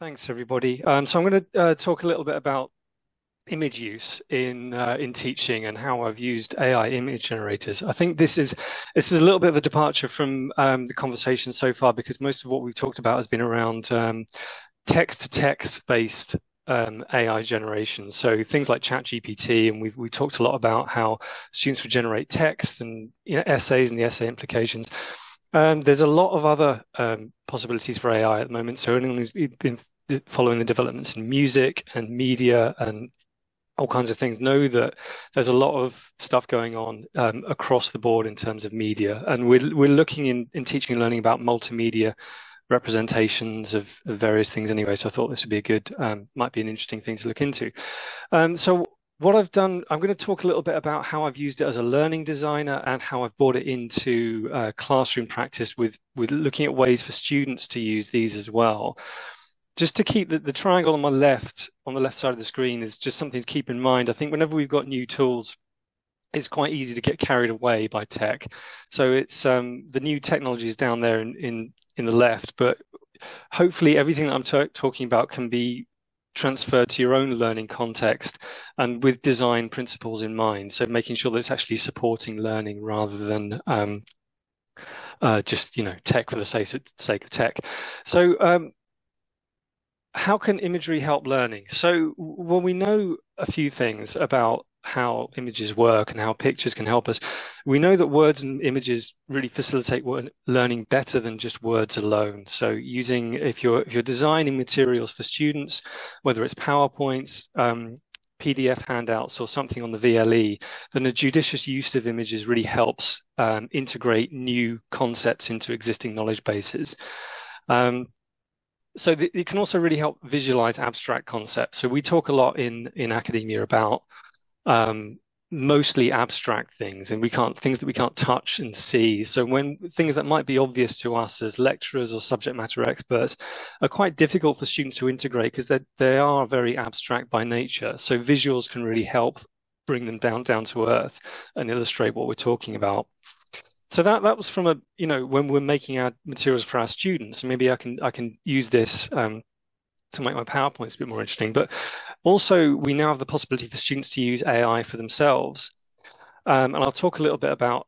Thanks, everybody. So I'm going to talk a little bit about image use in teaching and how I've used AI image generators. I think this is a little bit of a departure from the conversation so far because most of what we've talked about has been around text-to-text based AI generation. So things like Chat GPT, and we talked a lot about how students would generate text and essays and the essay implications. There's a lot of other possibilities for AI at the moment. So anyone who's been following the developments in music and media and all kinds of things know that there's a lot of stuff going on across the board in terms of media. And we're looking in teaching and learning about multimedia representations of various things anyway. So I thought this would be a good, might be an interesting thing to look into. So what I've done, I'm going to talk a little bit about how I've used it as a learning designer and how I've brought it into classroom practice with looking at ways for students to use these as well. Just to keep the triangle on the left side of the screen is just something to keep in mind. I think whenever we've got new tools, it's quite easy to get carried away by tech. So it's the new technology is down there in the left, but hopefully everything that I'm talking about can be transferred to your own learning context and with design principles in mind. So making sure that it's actually supporting learning rather than just tech for the sake of tech. So how can imagery help learning? So, well, we know a few things about how images work and how pictures can help us. We know that words and images really facilitate learning better than just words alone. So if you're designing materials for students, whether it's PowerPoints, PDF handouts or something on the VLE, then a judicious use of images really helps integrate new concepts into existing knowledge bases. So it can also really help visualize abstract concepts. So we talk a lot in academia about mostly abstract things, and things that we can't touch and see. So when things that might be obvious to us as lecturers or subject matter experts are quite difficult for students to integrate because they are very abstract by nature. So visuals can really help bring them down to earth and illustrate what we're talking about. So that was from when we're making our materials for our students. Maybe I can use this to make my PowerPoints a bit more interesting. But also, we now have the possibility for students to use AI for themselves. And I'll talk a little bit about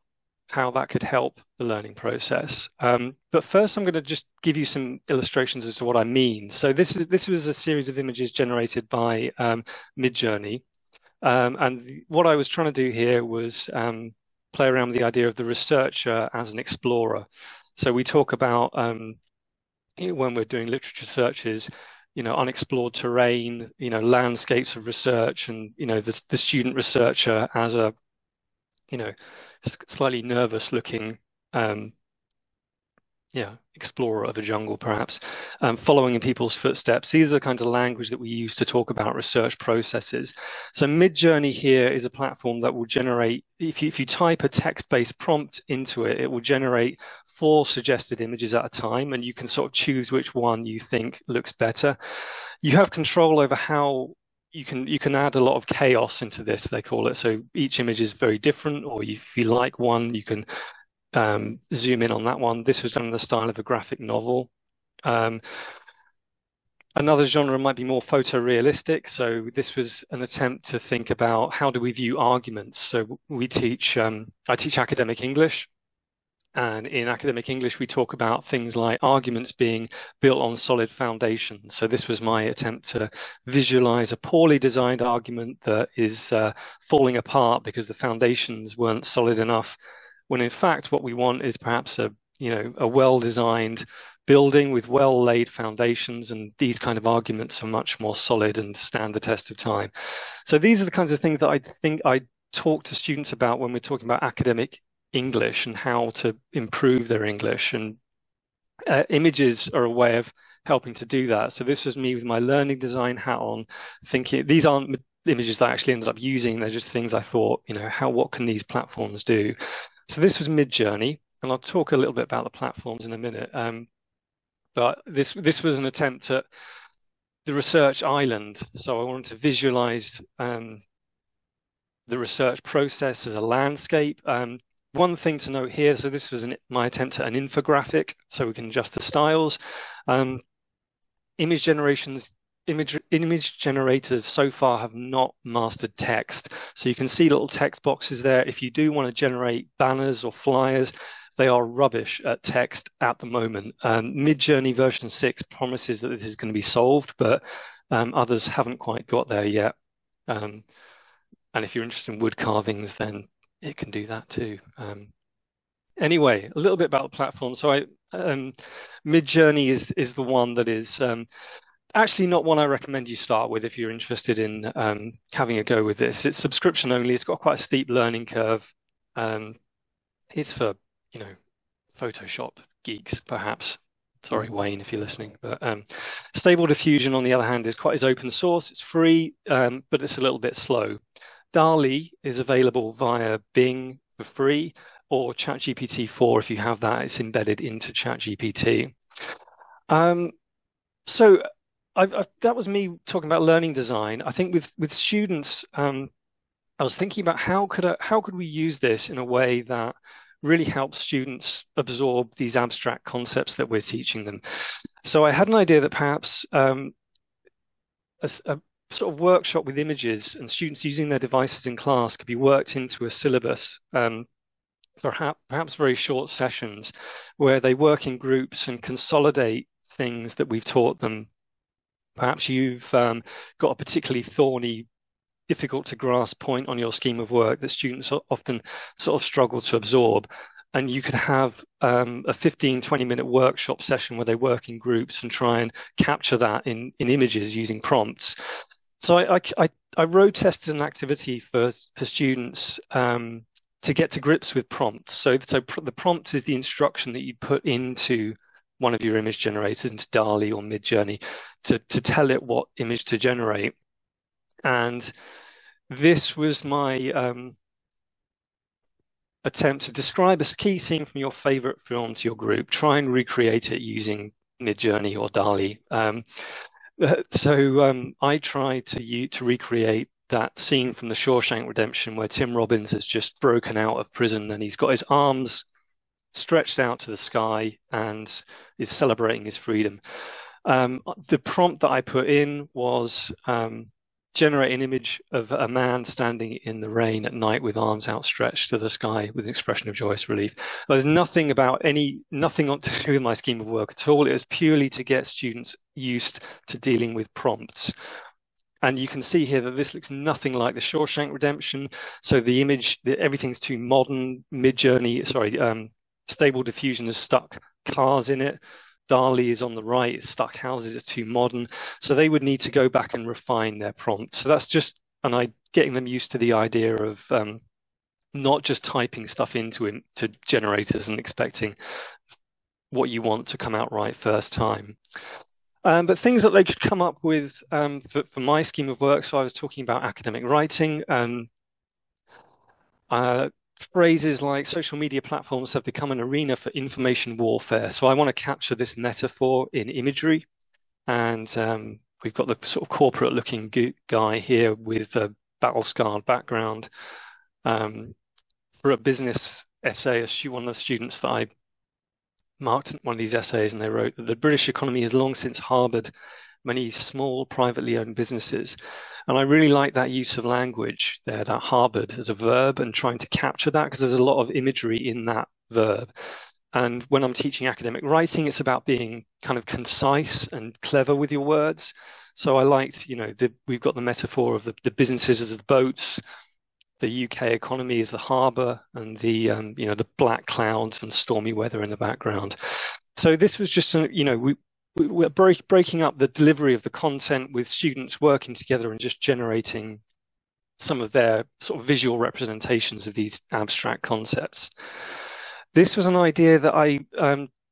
how that could help the learning process. But first, I'm going to just give you some illustrations as to what I mean. So this was a series of images generated by Midjourney. And what I was trying to do here was play around with the idea of the researcher as an explorer. So we talk about when we're doing literature searches, unexplored terrain, landscapes of research, and the student researcher as a slightly nervous looking explorer of a jungle, perhaps, following in people's footsteps. These are the kinds of language that we use to talk about research processes. So Midjourney here is a platform that will generate, if you type a text-based prompt into it, it will generate 4 suggested images at a time, and you can sort of choose which one you think looks better. You have control over how you can add a lot of chaos into this, they call it. So each image is very different, or if you like one, you can zoom in on that one. This was done in the style of a graphic novel. Another genre might be more photorealistic. So this was an attempt to think about how do we view arguments. So I teach academic English. And in academic English, we talk about things like arguments being built on solid foundations. So this was my attempt to visualize a poorly designed argument that is falling apart because the foundations weren't solid enough, when in fact what we want is perhaps a well-designed building with well-laid foundations, and these kind of arguments are much more solid and stand the test of time. So these are the kinds of things that I think I talk to students about when we're talking about academic English and how to improve their English, and images are a way of helping to do that. So this was me with my learning design hat on, thinking these aren't images that I actually ended up using, they're just things I thought, what can these platforms do? So this was Midjourney, and I'll talk a little bit about the platforms in a minute. But this was an attempt at the research island. So I wanted to visualize the research process as a landscape. One thing to note here, so this was my attempt at an infographic, so we can adjust the styles. image generations image generators so far have not mastered text. So you can see little text boxes there. If you do want to generate banners or flyers, they are rubbish at text at the moment. Midjourney version 6 promises that this is going to be solved, but others haven't quite got there yet. And if you're interested in wood carvings, then it can do that too. Anyway, a little bit about the platform. So Midjourney is the one that is actually not one I recommend you start with if you're interested in having a go with this. It's subscription only. It's got quite a steep learning curve. It's for, Photoshop geeks, perhaps. Sorry, Wayne, if you're listening. But Stable Diffusion, on the other hand, is open source. It's free, but it's a little bit slow. DALL-E is available via Bing for free, or Chat GPT 4 if you have that. It's embedded into Chat GPT. So that was me talking about learning design. I think with students, I was thinking about how could we use this in a way that really helps students absorb these abstract concepts that we're teaching them. So I had an idea that perhaps a sort of workshop with images and students using their devices in class could be worked into a syllabus for perhaps very short sessions where they work in groups and consolidate things that we've taught them. Perhaps you've got a particularly thorny, difficult to grasp point on your scheme of work that students often sort of struggle to absorb. And you could have a 15-20-minute workshop session where they work in groups and try and capture that in images using prompts. So I road tested an activity for students to get to grips with prompts. So the prompt is the instruction that you put into one of your image generators, into DALL-E or Midjourney, to tell it what image to generate. And this was my attempt to describe a key scene from your favorite film to your group. Try and recreate it using Midjourney or DALL-E. So I tried to recreate that scene from The Shawshank Redemption where Tim Robbins has just broken out of prison and he's got his arms stretched out to the sky and is celebrating his freedom. The prompt that I put in was generate an image of a man standing in the rain at night with arms outstretched to the sky with an expression of joyous relief. There's nothing to do with my scheme of work at all. It was purely to get students used to dealing with prompts. And you can see here that this looks nothing like The Shawshank Redemption. So the image, everything's too modern. Stable Diffusion has stuck cars in it. DALL-E is on the right, it's stuck houses, it's too modern. So they would need to go back and refine their prompt. So that's just getting them used to the idea of not just typing stuff into generators and expecting what you want to come out right first time. But things that they could come up with for my scheme of work. So I was talking about academic writing. Phrases like social media platforms have become an arena for information warfare. So I want to capture this metaphor in imagery. And we've got the sort of corporate looking guy here with a battle-scarred background. For a business essay, one of the students that I marked one of these essays, and they wrote that the British economy has long since harboured many small privately owned businesses. And I really like that use of language there, that harboured as a verb, and trying to capture that because there's a lot of imagery in that verb. And when I'm teaching academic writing, it's about being kind of concise and clever with your words. So I liked, we've got the metaphor of the businesses as the boats, the UK economy is the harbour, and the black clouds and stormy weather in the background. So this was just, we're breaking up the delivery of the content with students working together and just generating some of their sort of visual representations of these abstract concepts. This was an idea that I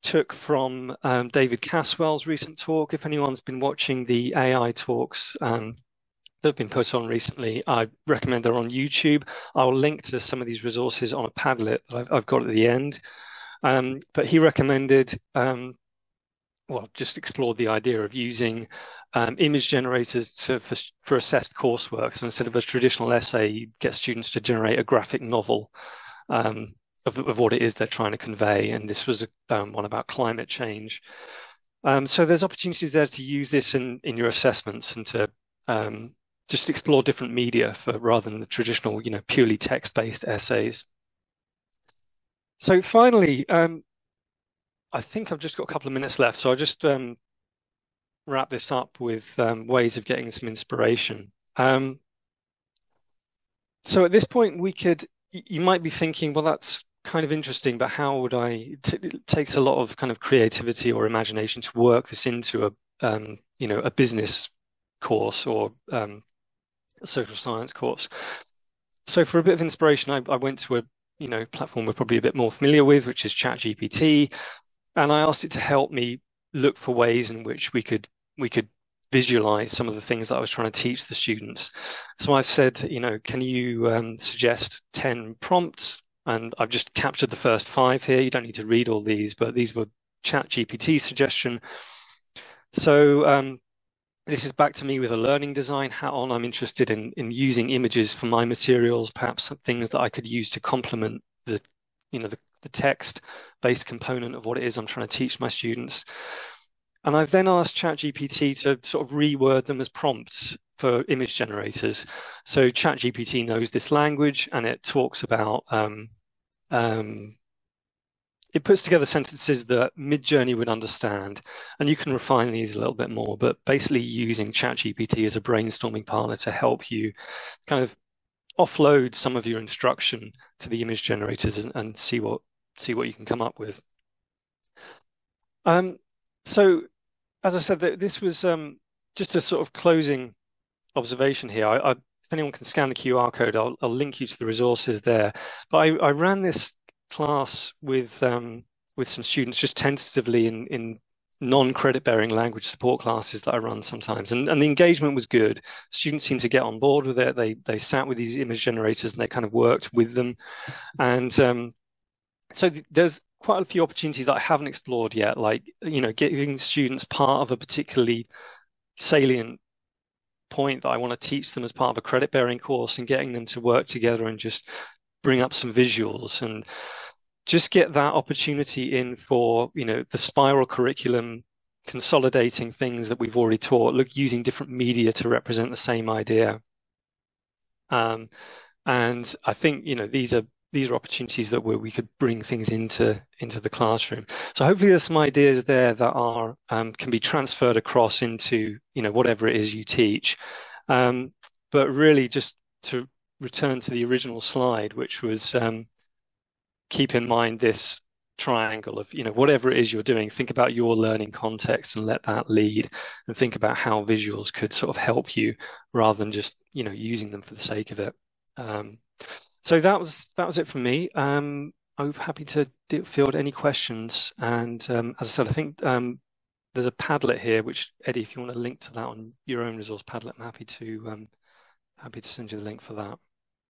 took from David Caswell's recent talk. If anyone's been watching the AI talks that have been put on recently, I recommend they're on YouTube. I'll link to some of these resources on a Padlet that I've got at the end. But he recommended, just explored the idea of using image generators for assessed coursework. So instead of a traditional essay, you get students to generate a graphic novel of what it is they're trying to convey. And this was one about climate change. So there's opportunities there to use this in your assessments and to um, just explore different media for rather than the traditional, purely text-based essays. So finally, I think I've just got a couple of minutes left, so I'll just wrap this up with ways of getting some inspiration. So at this point, you might be thinking, well, that's kind of interesting, but how would it takes a lot of kind of creativity or imagination to work this into a business course or a social science course. So for a bit of inspiration, I went to a, platform we're probably a bit more familiar with, which is Chat GPT, and I asked it to help me look for ways in which we could visualize some of the things that I was trying to teach the students. So I've said, can you suggest 10 prompts? And I've just captured the first 5 here. You don't need to read all these, but these were Chat GPT suggestion. So this is back to me with a learning design hat on. I'm interested in using images for my materials, perhaps some things that I could use to complement the text-based component of what it is I'm trying to teach my students. And I've then asked ChatGPT to sort of reword them as prompts for image generators. So ChatGPT knows this language and it talks about, it puts together sentences that Midjourney would understand. And you can refine these a little bit more, but basically using ChatGPT as a brainstorming partner to help you kind of offload some of your instruction to the image generators and see what you can come up with. So as I said, this was just a sort of closing observation here. If anyone can scan the QR code, I'll link you to the resources there. But I ran this class with some students just tentatively in non-credit bearing language support classes that I run sometimes, and the engagement was good. Students seemed to get on board with it. They sat with these image generators and they kind of worked with them, and so there's quite a few opportunities that I haven't explored yet, like giving students part of a particularly salient point that I want to teach them as part of a credit bearing course and getting them to work together and just bring up some visuals and just get that opportunity in for the spiral curriculum, consolidating things that we've already taught, using different media to represent the same idea. And I think these are opportunities that where we could bring things into the classroom. So hopefully there's some ideas there that are can be transferred across into whatever it is you teach. But really, just to return to the original slide, which was keep in mind this triangle of whatever it is you're doing, think about your learning context and let that lead, and think about how visuals could sort of help you rather than just using them for the sake of it. So that was it from me. I'm happy to field any questions, and as I said, I think there's a Padlet here, which Eddie, if you want to link to that on your own resource Padlet, I'm happy to send you the link for that.